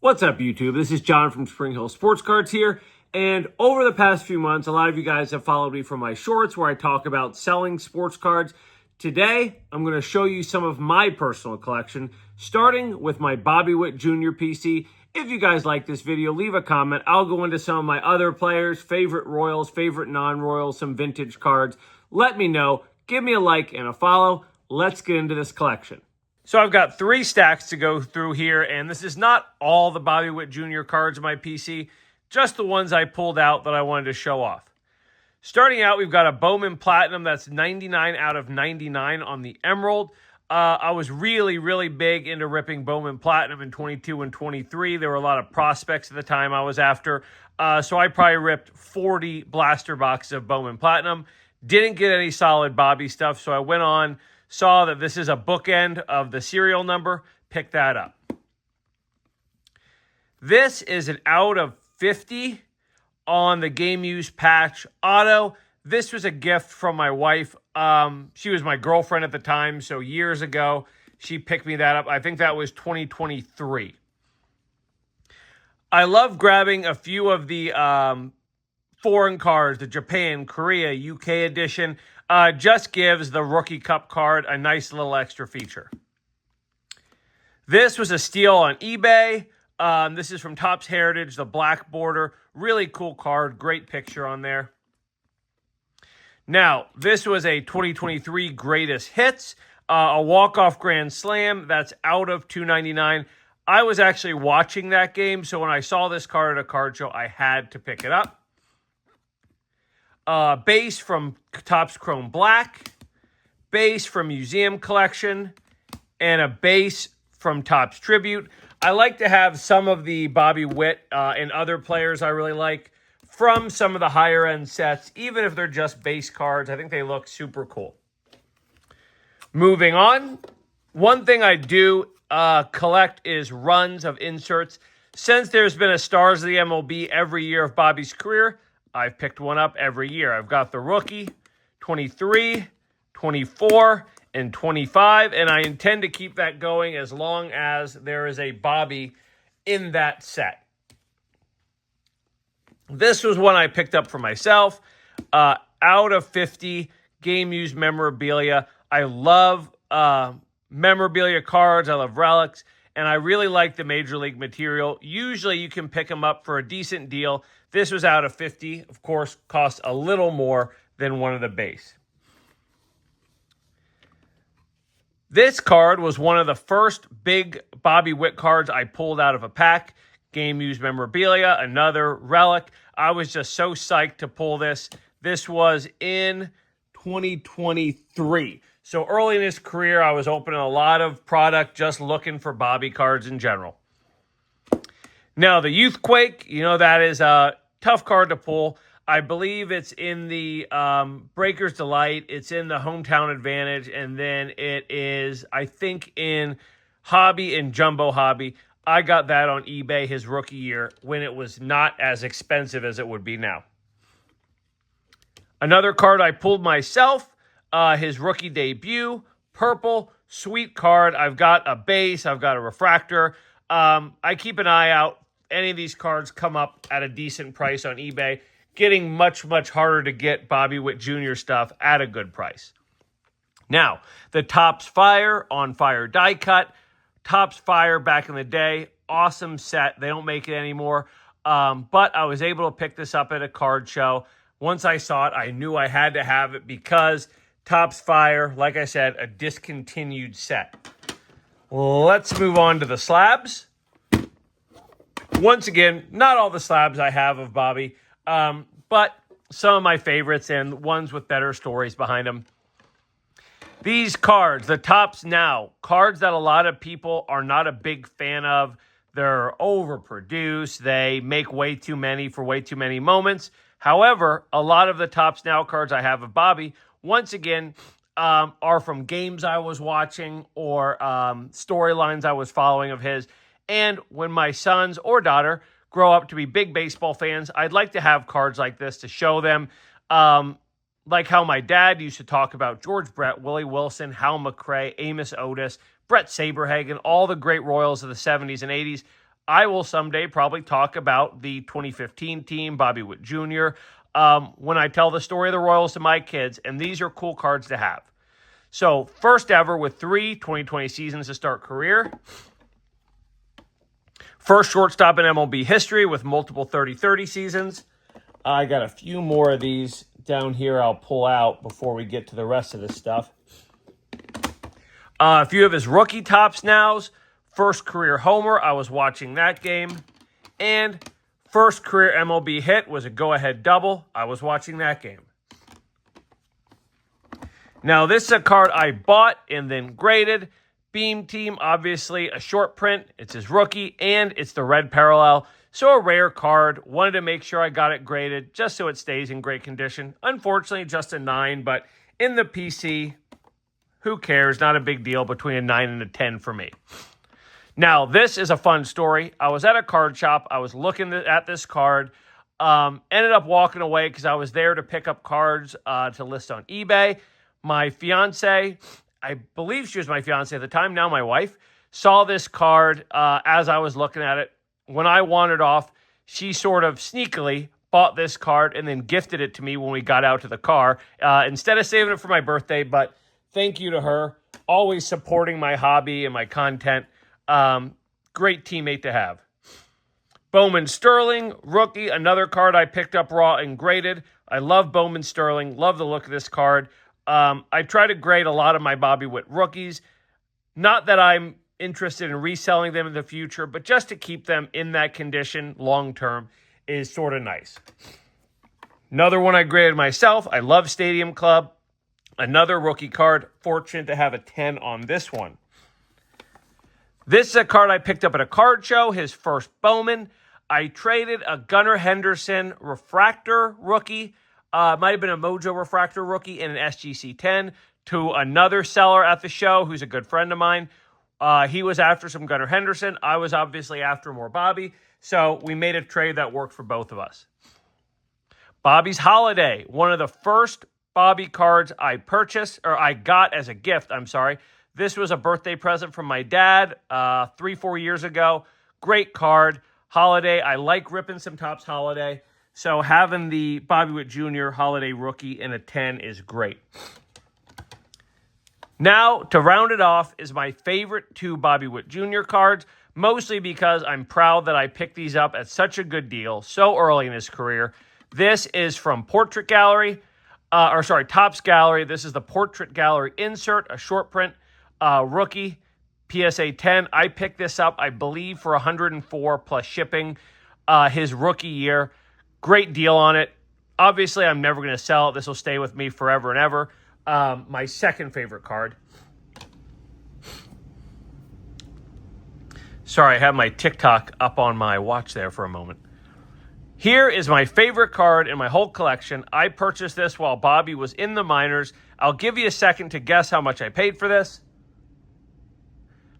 What's up, YouTube? This is John from Spring Hill Sports Cards here. And over the past few months, a lot of you guys have followed me from my shorts where I talk about selling sports cards. Today, I'm going to show you some of my personal collection, starting with my Bobby Witt Jr. PC. If you guys like this video, leave a comment. I'll go into some of my other players, favorite Royals, favorite non-Royals, some vintage cards. Let me know. Give me a like and a follow. Let's get into this collection. So I've got 3 stacks to go through here, and this is not all the Bobby Witt Jr. cards in my PC, just the ones I pulled out that I wanted to show off. Starting out, we've got a Bowman Platinum that's 99 out of 99 on the Emerald. I was really big into ripping Bowman Platinum in 22 and 23. There were a lot of prospects at the time I was after, so I probably ripped 40 blaster boxes of Bowman Platinum. Didn't get any solid Bobby stuff, so I went on, saw that this is a bookend of the serial number, picked that up. This is an out of 50 on the Game Used Patch Auto. This was a gift from my wife. She was my girlfriend at the time, so years ago, she picked me that up. I think that was 2023. I love grabbing a few of the foreign cards, the Japan, Korea, UK edition. Just gives the Rookie Cup card a nice little extra feature. This was a steal on eBay. This is from Topps Heritage, the black border. Really cool card. Great picture on there. Now, this was a 2023 Greatest Hits. A walk-off Grand Slam. That's out of $2.99. I was actually watching that game, so when I saw this card at a card show, I had to pick it up. Base from Topps Chrome Black, base from Museum Collection, and a base from Topps Tribute. I like to have some of the Bobby Witt and other players I really like from some of the higher end sets, even if they're just base cards. I think they look super cool. Moving on, one thing I do collect is runs of inserts. Since there's been a Stars of the MLB every year of Bobby's career, I've picked one up every year. I've got the rookie, 23, 24, and 25, and I intend to keep that going as long as there is a Bobby in that set. This was one I picked up for myself. Out of 50 Game Used memorabilia. I love memorabilia cards. I love relics, and I really like the Major League material. Usually you can pick them up for a decent deal. This was out of 50, of course, cost a little more than one of the base. This card was one of the first big Bobby Witt cards I pulled out of a pack. Game Used memorabilia, another relic. I was just so psyched to pull this. This was in 2023. So early in his career, I was opening a lot of product just looking for Bobby cards in general. Now, the Youthquake, you know, that is a tough card to pull. I believe it's in the Breaker's Delight. It's in the Hometown Advantage. And then it is, I think, in Hobby and Jumbo Hobby. I got that on eBay his rookie year when it was not as expensive as it would be now. Another card I pulled myself, his rookie debut, purple, sweet card. I've got a base. I've got a refractor. I keep an eye out. Any of these cards come up at a decent price on eBay. Getting much harder to get Bobby Witt Jr. stuff at a good price. Now, the Topps Fire on Fire die cut. Topps Fire back in the day. Awesome set. They don't make it anymore. But I was able to pick this up at a card show. Once I saw it, I knew I had to have it because Topps Fire, like I said, a discontinued set. Let's move on to the slabs. Once again, not all the slabs I have of Bobby, but some of my favorites and ones with better stories behind them. These cards, the Topps Now, cards that a lot of people are not a big fan of. They're overproduced. They make way too many for way too many moments. However, a lot of the Topps Now cards I have of Bobby, once again, are from games I was watching or storylines I was following of his. And when my sons or daughter grow up to be big baseball fans, I'd like to have cards like this to show them. Like how my dad used to talk about George Brett, Willie Wilson, Hal McRae, Amos Otis, Brett Saberhagen, all the great Royals of the 70s and 80s. I will someday probably talk about the 2015 team, Bobby Witt Jr., when I tell the story of the Royals to my kids, and these are cool cards to have. So, first ever with 2020 seasons to start career. First shortstop in MLB history with multiple 30-30 seasons. I got a few more of these down here I'll pull out before we get to the rest of this stuff. A few of his rookie tops nows. First career homer, I was watching that game. And first career MLB hit was a go-ahead double. I was watching that game. Now, this is a card I bought and then graded. Beam Team, obviously a short print. It's his rookie, and it's the red parallel. So a rare card. Wanted to make sure I got it graded just so it stays in great condition. Unfortunately, just a 9, but in the PC, who cares? Not a big deal between a 9 and a 10 for me. Now, this is a fun story. I was at a card shop. I was looking at this card. Ended up walking away because I was there to pick up cards to list on eBay. My fiance, I believe she was my fiance at the time, now my wife, saw this card as I was looking at it. When I wandered off, she sort of sneakily bought this card and then gifted it to me when we got out to the car instead of saving it for my birthday. But thank you to her, always supporting my hobby and my content. Great teammate to have. Bowman Sterling, rookie, another card I picked up raw and graded. I love Bowman Sterling, love the look of this card. I try to grade a lot of my Bobby Witt rookies. Not that I'm interested in reselling them in the future, but just to keep them in that condition long-term is sort of nice. Another one I graded myself. I love Stadium Club. Another rookie card. Fortunate to have a 10 on this one. This is a card I picked up at a card show, his first Bowman. I traded a Gunnar Henderson refractor rookie. Might have been a Mojo refractor rookie in an SGC 10 to another seller at the show who's a good friend of mine. He was after some Gunnar Henderson. I was obviously after more Bobby. So we made a trade that worked for both of us. Bobby's Holiday, one of the first Bobby cards I purchased, or I got as a gift, I'm sorry. This was a birthday present from my dad 3-4 years ago. Great card. Holiday, I like ripping some Topps Holiday. So having the Bobby Witt Jr. Holiday rookie in a 10 is great. Now, to round it off, is my favorite 2 Bobby Witt Jr. cards, mostly because I'm proud that I picked these up at such a good deal so early in his career. This is from Topps Gallery. This is the Portrait Gallery insert, a short print rookie, PSA 10. I picked this up, I believe, for $104 plus shipping his rookie year. Great deal on it. Obviously, I'm never going to sell it. This will stay with me forever and ever. My second favorite card. Sorry, I have my TikTok up on my watch there for a moment. Here is my favorite card in my whole collection. I purchased this while Bobby was in the minors. I'll give you a second to guess how much I paid for this.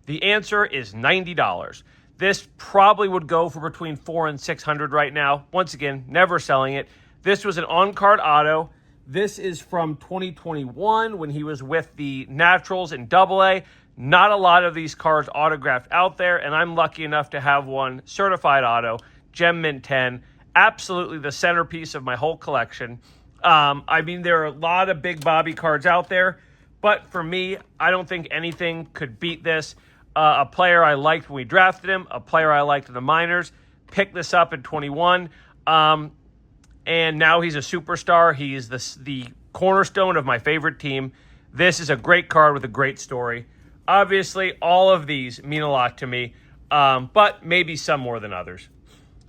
The answer is $90. This probably would go for between $400 and $600 right now. Once again, never selling it. This was an on-card auto. This is from 2021 when he was with the Naturals in AA. Not a lot of these cards autographed out there, and I'm lucky enough to have one certified auto, Gem Mint 10. Absolutely the centerpiece of my whole collection. I mean, there are a lot of big Bobby cards out there, but for me, I don't think anything could beat this. A player I liked when we drafted him, a player I liked in the minors, picked this up in 21, and now he's a superstar. He is the cornerstone of my favorite team. This is a great card with a great story. Obviously, all of these mean a lot to me, but maybe some more than others.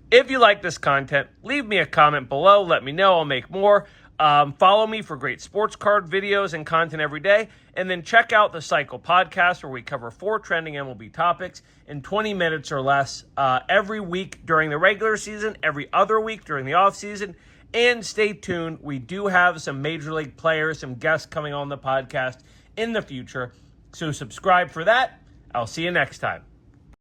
If you like this content, leave me a comment below. Let me know. I'll make more. Follow me for great sports card videos and content every day. And then check out the Cycle podcast where we cover 4 trending MLB topics in 20 minutes or less every week during the regular season, every other week during the off season. And stay tuned. We do have some Major League players, some guests coming on the podcast in the future. So subscribe for that. I'll see you next time.